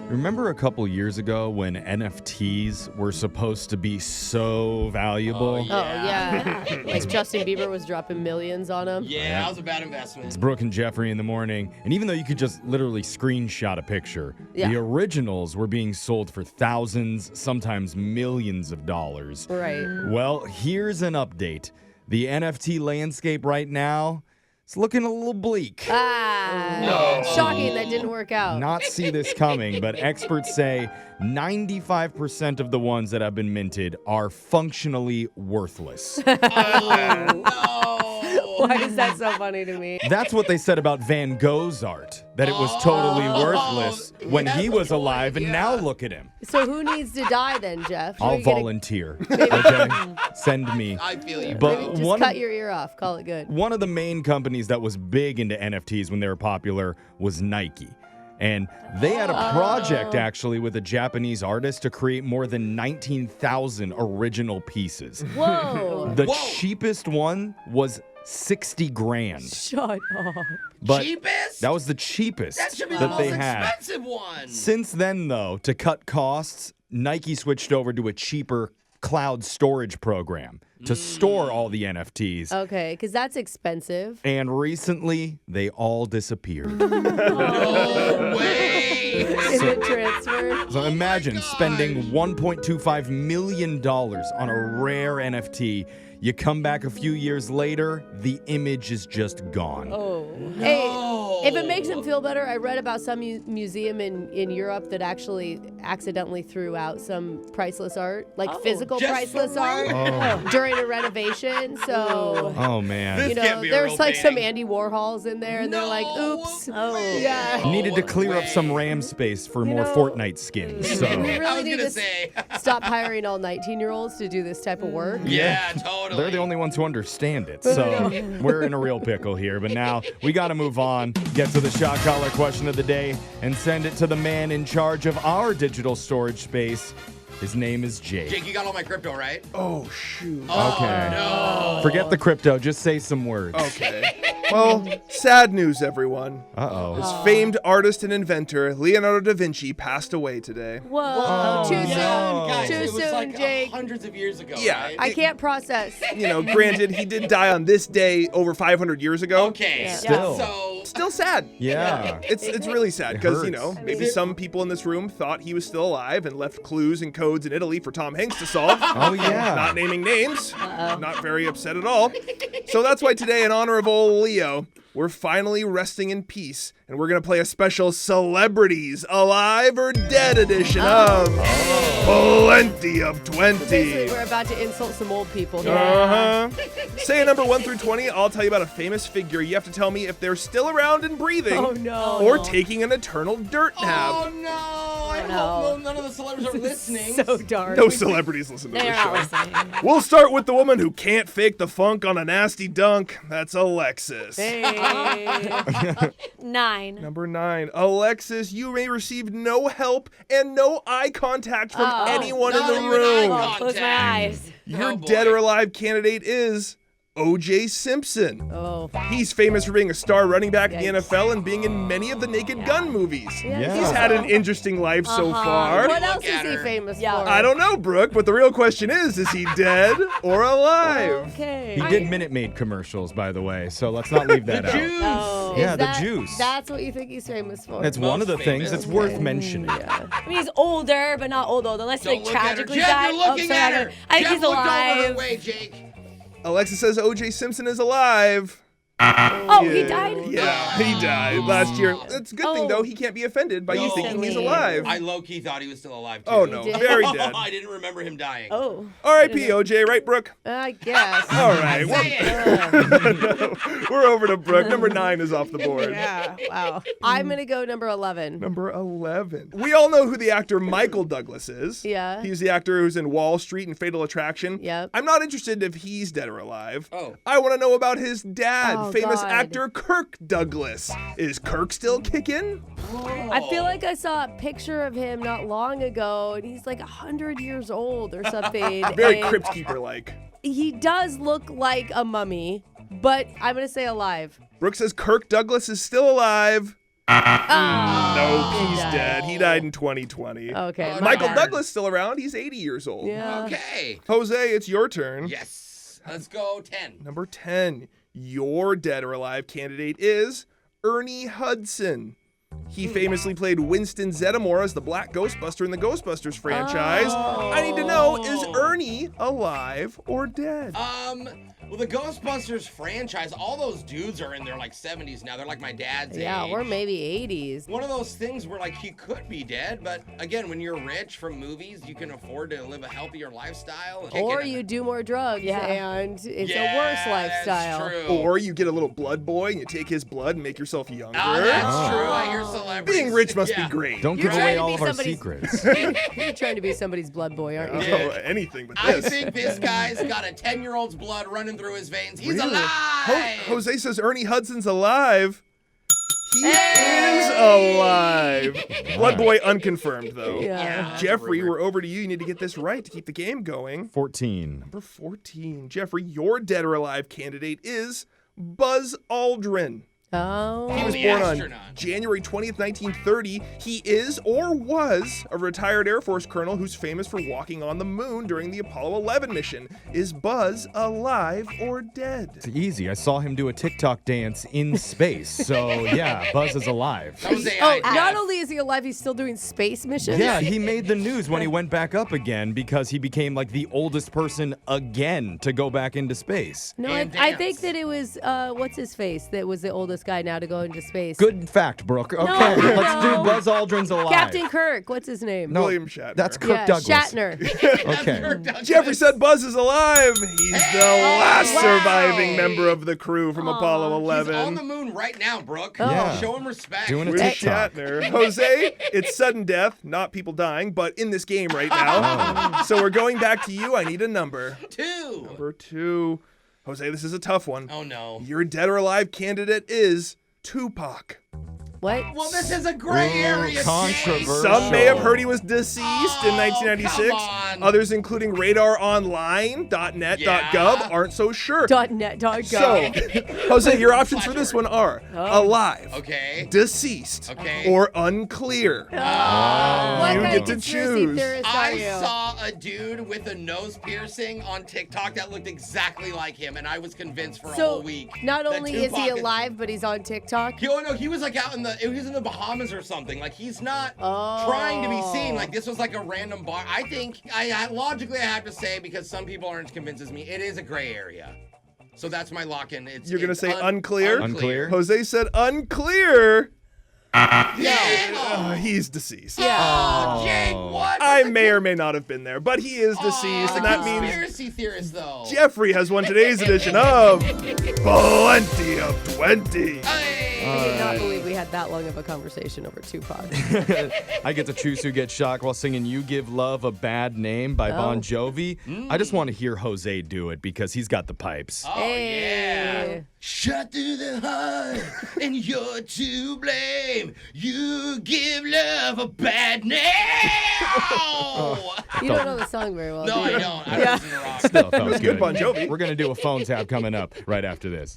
Remember a couple years ago when NFTs were supposed to be so valuable? Oh, yeah. Like Justin Bieber was dropping millions on them. Yeah, that was a bad investment. It's Brooke and Jeffrey in the morning. And even though you could just literally screenshot a picture, the originals were being sold for thousands, sometimes millions of dollars. Right. Well, here's an update. The NFT landscape right now, it's looking a little bleak. Shocking that didn't work out. Not see this coming, but experts say 95% of the ones that have been minted are functionally worthless. Why is that so funny to me? That's what they said about Van Gogh's art, that it was totally worthless when he was alive, and now look at him. So who needs to die then, Jeff? I'll volunteer, okay? Send me. I feel you. But Just cut your ear off. Call it good. One of the main companies that was big into NFTs when they were popular was Nike. And they had a project, actually, with a Japanese artist to create more than 19,000 original pieces. Whoa. The cheapest one was 60 grand. Shut up. But cheapest? That was the cheapest That should be the most they had. expensive one. Since then, though, to cut costs, Nike switched over to a cheaper cloud storage program to store all the NFTs. Okay, because that's expensive. And recently, they all disappeared. No way. Is it transferred? So imagine spending $1.25 million on a rare NFT. You come back a few years later, the image is just gone. Oh. Hey, if it makes him feel better, I read about some museum in Europe that actually accidentally threw out some priceless art, like physical priceless art during a renovation. So, Oh, man. you know, there's like some Andy Warhols in there, and they're like, oops. Yeah. Needed to clear up some RAM space for more Fortnite skins. So. We I really was need gonna to say. stop hiring all 19-year-olds to do this type of work. Yeah, totally. They're the only ones who understand it. So we're in a real pickle here. But now we got to move on, get to the shot collar question of the day, and send it to the man in charge of our digital storage space. His name is Jake. Jake, you got all my crypto, right? Oh, shoot. Okay. No. Forget the crypto. Just say some words. Okay. Well, sad news, everyone. Uh-oh. This famed artist and inventor, Leonardo Da Vinci, passed away today. Whoa. Too soon. Guys, Too it was soon, like Jake. hundreds of years ago. Yeah. Right? I can't process. You know, granted, he did die on this day over 500 years ago. Okay. Yeah. Still. So Still sad. Yeah. It's really sad because, you know, hurts. maybe some people in this room thought he was still alive and left clues and codes in Italy for Tom Hanks to solve. Oh, yeah. Not naming names. Not very upset at all. So that's why today, in honor of old Leo, we're finally resting in peace, and we're going to play a special Celebrities Alive or Dead edition of Plenty of 20. Basically, we're about to insult some old people here. Say a number 1 through 20. I'll tell you about a famous figure. You have to tell me if they're still around and breathing Oh, no. or taking an eternal dirt nap. Oh no! I no. hope none of the celebrities are listening. So dark. No celebrities listen to They're this not show. listening. We'll start with the woman who can't fake the funk on a nasty dunk. That's Alexis. Hey. 9. Number 9. Alexis, you may receive no help and no eye contact from anyone in Not the even room. eye Close my eyes. Your Oh, boy. dead or alive candidate is O.J. Simpson. Oh. He's famous for being a star running back in the Yikes. NFL and being in many of the Naked Gun movies. Yeah. He's had an interesting life so far. What Look else is at he her. famous Yeah. for? I don't know, Brooke, but the real question is he dead or alive? Okay. He did Minute Maid commercials, by the way, so let's not leave that out. Oh. Yeah, Is the that- juice. That's what you think he's famous for? It's one of the things that's worth mentioning. Yeah. I mean, he's older, but not old, unless he Don't like look at her. tragically Jeff, died. you're looking sorry, at her. I think Jeff he's looked over her alive. way, Jake. Alexa says O.J. Simpson is alive. Oh, he died? Yeah, he died last year. It's a good thing, though. He can't be offended by you No. thinking he's alive. I low-key thought he was still alive, too. Oh, no. did? Very dead. I didn't remember him dying. Oh. R.I.P. O.J., right, Brooke? I guess. All right. Say it. We're over to Brooke. Number 9 is off the board. Yeah. Wow. I'm going to go number 11. Number 11. We all know who the actor Michael Douglas is. Yeah. He's the actor who's in Wall Street and Fatal Attraction. Yep. I'm not interested if he's dead or alive. Oh. I want to know about his dad, Oh, famous God. actor Kirk Douglas. Is Kirk still kicking? I feel like I saw a picture of him not long ago, and he's like 100 years old or something. Very and Crypt Keeper-like. He does look like a mummy, but I'm going to say alive. Brooke says Kirk Douglas is still alive. Nope, he's dead. He died in 2020. Okay. my Michael bad. Douglas still around. He's 80 years old. Yeah. Okay. Jose, it's your turn. Yes. Let's go 10. Number 10. Your dead or alive candidate is Ernie Hudson. He famously played Winston Zeddemore as the Black Ghostbuster in the Ghostbusters franchise. I need to know, is Ernie alive or dead? Well, the Ghostbusters franchise, all those dudes are in their like 70s now. They're like my dad's Yeah, age. or maybe 80s. One of those things where like he could be dead, but again, when you're rich from movies, you can afford to live a healthier lifestyle. Or you do more drugs and it's a worse lifestyle. That's true. Or you get a little blood boy and you take his blood and make yourself younger. Oh, that's true. I hear celebrities. Being rich must be great. Don't You're give away trying to all be of our somebody's- secrets. You're trying to be somebody's blood boy, aren't you? Oh, anything but I this. think this guy's got a 10-year-old's blood running through his veins. He's Really? alive. Jose says Ernie Hudson's alive. He is alive. Blood boy unconfirmed, though. Yeah. Jeffrey, we're over to you. You need to get this right to keep the game going. 14. Number 14. Jeffrey, your dead or alive candidate is Buzz Aldrin. Oh. He was the born on astronaut. January 20th, 1930. He is or was a retired Air Force colonel who's famous for walking on the moon during the Apollo 11 mission. Is Buzz alive or dead? It's easy. I saw him do a TikTok dance in space. So, yeah, Buzz is alive. That was a Oh, not only is he alive, he's still doing space missions? Yeah, he made the news when he went back up again because he became like the oldest person again to go back into space. No, And I dance. think that it was, what's his face, that was the oldest guy now to go into space. Good fact, Brooke. Okay, No, let's do no. Buzz Aldrin's alive. Captain Kirk, what's his name? No, William Shatner. That's Kirk yeah, Douglas. Shatner. Okay. Jeffrey said Buzz is alive. He's the last wow. surviving member of the crew from Apollo He's on 11. the moon right now, Brooke. Yeah. Show him respect. Doing a With TikTok. Shatner. Jose, it's sudden death, not people dying, but in this game right now. So we're going back to you. I need a number. 2. Number 2. Jose, this is a tough one. Oh, no. Your dead or alive candidate is Tupac. What? Well, this is a gray area. controversial. Some may have heard he was deceased in Oh, 1996. come on. Others, including RadarOnline.net, Yeah. .gov, aren't so sure. .net.gov. So, Jose, your options for this one are alive, Okay. deceased, Okay. or unclear. What You kind get of to conspiracy choose. theorist are I you? saw a dude with a nose piercing on TikTok that looked exactly like him, and I was convinced for a whole So, week. not that only is he Tupac alive, but he's on TikTok? Oh no, he was like out in the. He was in the Bahamas or something. Like he's not trying to be seen. Like this was like a random bar. I think logically I have to say because some people aren't as convinced as me. It is a gray area. So that's my lock-in. You're gonna say unclear? Unclear. Jose said unclear. Yeah. He's deceased. Oh, Jake, what? I may or may not have been there, but he is deceased, and that means Conspiracy theorist, though. Jeffrey has won today's edition of Plenty of 20. I did not believe we had that long of a conversation over Tupac. I get to choose who gets shocked while singing You Give Love a Bad Name by Bon Jovi. I just want to hear Jose do it because he's got the pipes. Oh, yeah. Hey. Shot through the heart, and you're to blame. You give love a bad name. You don't know the song very well. No, do you? I don't. I don't listen to rock. Still, that was good, Bon Jovi. We're going to do a phone tap coming up right after this.